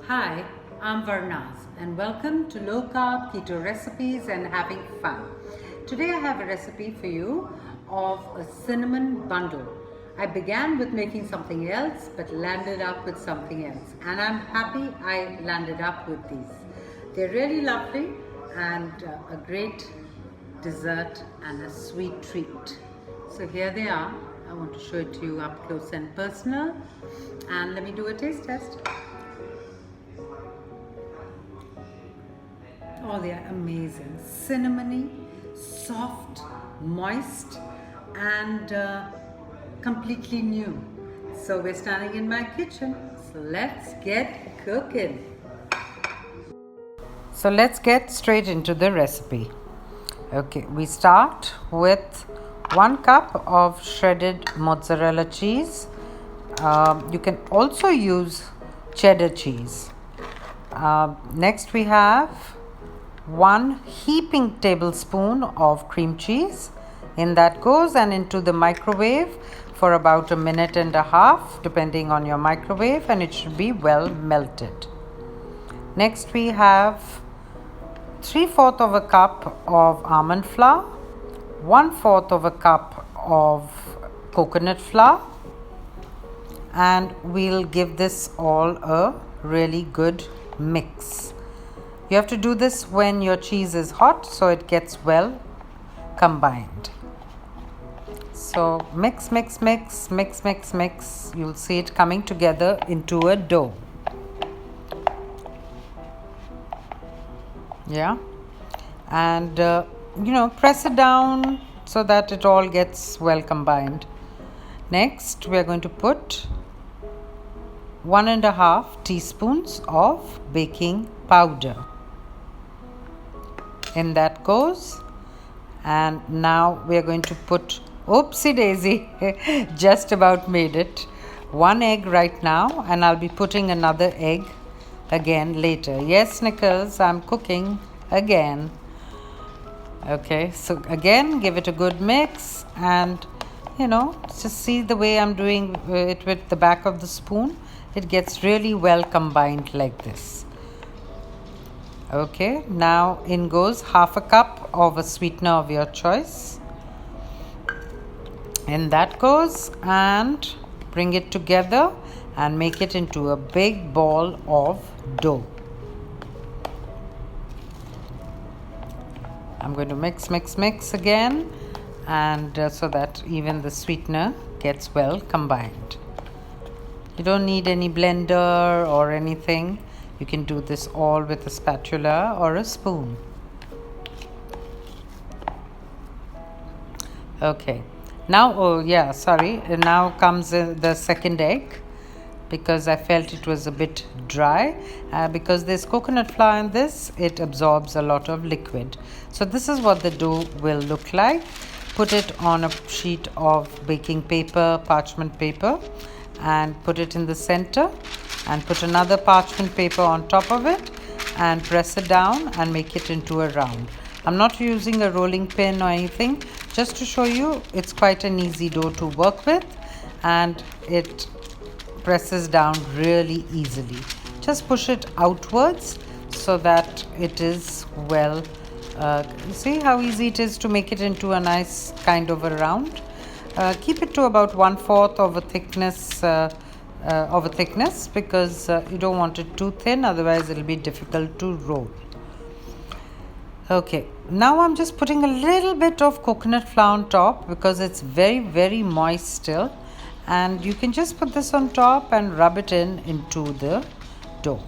Hi, I'm Varnaz and welcome to Low Carb Keto Recipes and Having Fun. Today I have a recipe for you of a cinnamon bundle. I began with making something else but landed up with something else, and I'm happy I landed up with these. They're really lovely and a great dessert and a sweet treat. So here they are. I want to show it to you up close and personal, and let me do a taste test. Oh, they are amazing. Cinnamony, soft, moist, and completely new. So we're standing in my kitchen. So let's get cooking. So let's get straight into the recipe. Okay, we start with 1 cup of shredded mozzarella cheese. You can also use cheddar cheese. Next we have 1 heaping tablespoon of cream cheese. In that goes and into the microwave for about 1.5 minutes, depending on your microwave, and it should be well melted. Next we have 3/4 of a cup of almond flour, 1/4 of a cup of coconut flour, and we'll give this all a really good mix. You have to do this when your cheese is hot so it gets well combined. So mix, mix, mix, mix, mix, mix. You'll see it coming together into a dough. Yeah, and press it down so that it all gets well combined. Next, we are going to put 1.5 teaspoons of baking powder. In that goes, and now we are going to put, oopsie daisy, just about made it, 1 egg right now, and I'll be putting another egg again later. Yes, Nichols, I'm cooking again. Okay, so again, give it a good mix, and just see the way I'm doing it with the back of the spoon. It gets really well combined like this. Okay, now in goes 1/2 cup of a sweetener of your choice. In that goes, and bring it together and make it into a big ball of dough. I'm going to mix, mix, mix again, and so that even the sweetener gets well combined. You don't need any blender or anything. You can do this all with a spatula or a spoon. Okay, now, now comes the second egg, because I felt it was a bit dry. Because there's coconut flour in this, it absorbs a lot of liquid. So this is what the dough will look like. Put it on a sheet of baking paper, parchment paper, and put it in the center, and put another parchment paper on top of it, and press it down and make it into a round. I'm not using a rolling pin or anything, just to show you it's quite an easy dough to work with, and it presses down really easily. Just push it outwards so that it is well, see how easy it is to make it into a nice kind of a round. Keep it to about 1/4 of a thickness, because you don't want it too thin, otherwise it'll be difficult to roll. Okay, now I'm just putting a little bit of coconut flour on top, because it's very, very moist still, and you can just put this on top and rub it into the dough.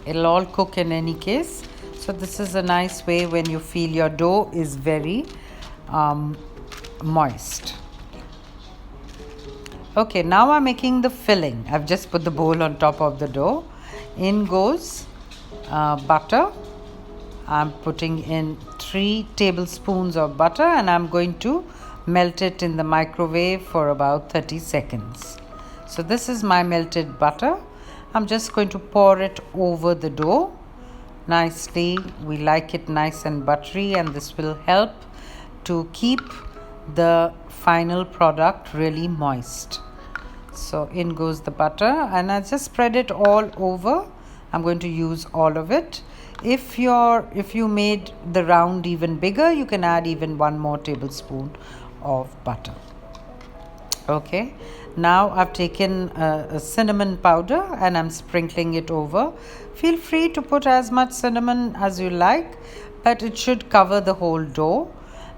It'll all cook in any case, so this is a nice way when you feel your dough is very moist. Okay, now I'm making the filling. I've just put the bowl on top of the dough. In goes butter. I'm putting in 3 tablespoons of butter, and I'm going to melt it in the microwave for about 30 seconds. So this is my melted butter. I'm just going to pour it over the dough nicely. We like it nice and buttery, and this will help to keep the final product really moist. So in goes the butter, and I just spread it all over. I'm going to use all of it. If you made the round even bigger, you can add even 1 more tablespoon of butter. Okay, now I've taken a cinnamon powder and I'm sprinkling it over. Feel free to put as much cinnamon as you like, but it should cover the whole dough.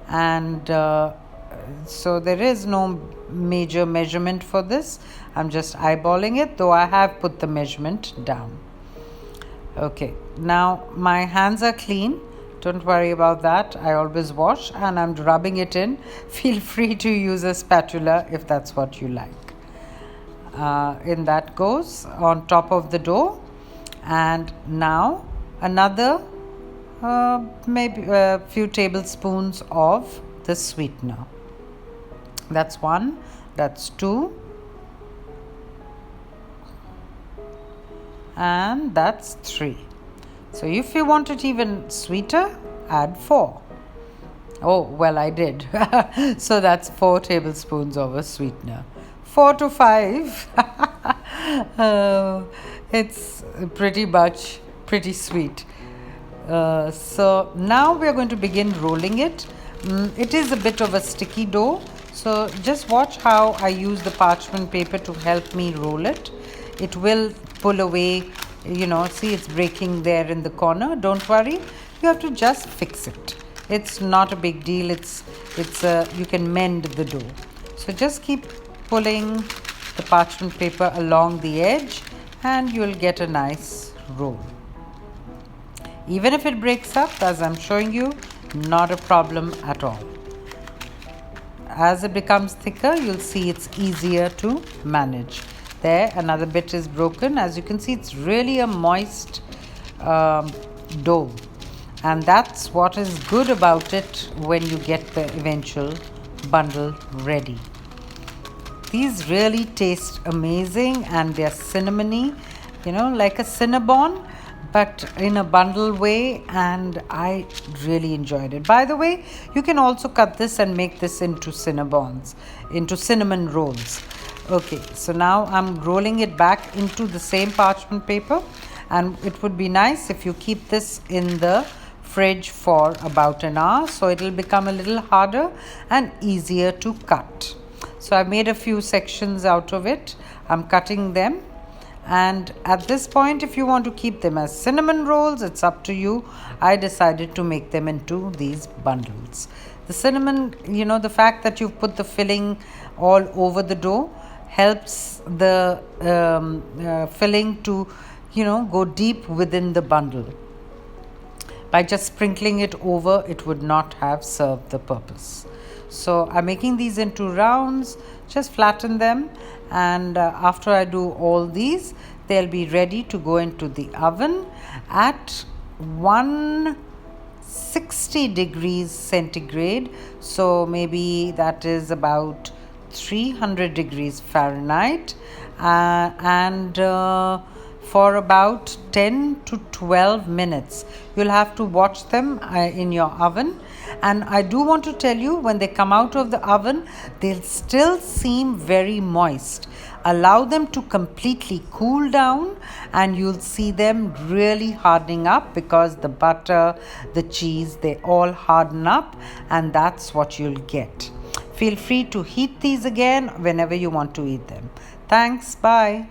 And so there is no major measurement for this. I'm just eyeballing it, though I have put the measurement down. Okay, now my hands are clean. Don't worry about that. I always wash, and I'm rubbing it in. Feel free to use a spatula if that's what you like. In that goes on top of the dough. And now another maybe a few tablespoons of the sweetener. That's 1, that's 2, and that's 3. So if you want it even sweeter, add 4. Oh, well, I did. So that's 4 tablespoons of a sweetener. 4 to 5. It's pretty sweet. So now we are going to begin rolling it. It is a bit of a sticky dough, so just watch how I use the parchment paper to help me roll it. It will pull away, see it's breaking there in the corner. Don't worry, you have to just fix it. It's not a big deal. You can mend the dough. So just keep pulling the parchment paper along the edge and you'll get a nice roll. Even if it breaks up, as I'm showing you, not a problem at all. As it becomes thicker, you'll see it's easier to manage. There, another bit is broken. As you can see, it's really a moist dough. And that's what is good about it when you get the eventual bundle ready. These really taste amazing, and they're cinnamony, like a Cinnabon, but in a bundle way, and I really enjoyed it. By the way, you can also cut this and make this into Cinnabons, into cinnamon rolls. Okay, so now I'm rolling it back into the same parchment paper, and it would be nice if you keep this in the fridge for about an hour, so it will become a little harder and easier to cut. So I've made a few sections out of it. I'm cutting them. And at this point, if you want to keep them as cinnamon rolls, it's up to you. I decided to make them into these bundles. The cinnamon, the fact that you've put the filling all over the dough helps the filling to, go deep within the bundle. By just sprinkling it over, it would not have served the purpose. So I'm making these into rounds, just flatten them, and after I do all these, they'll be ready to go into the oven at 160 degrees centigrade. So maybe that is about 300 degrees Fahrenheit, and for about 10 to 12 minutes. You'll have to watch them in your oven. And I do want to tell you, when they come out of the oven, they'll still seem very moist. Allow them to completely cool down and you'll see them really hardening up, because the butter, the cheese, they all harden up, and that's what you'll get. Feel free to heat these again whenever you want to eat them. Thanks. Bye.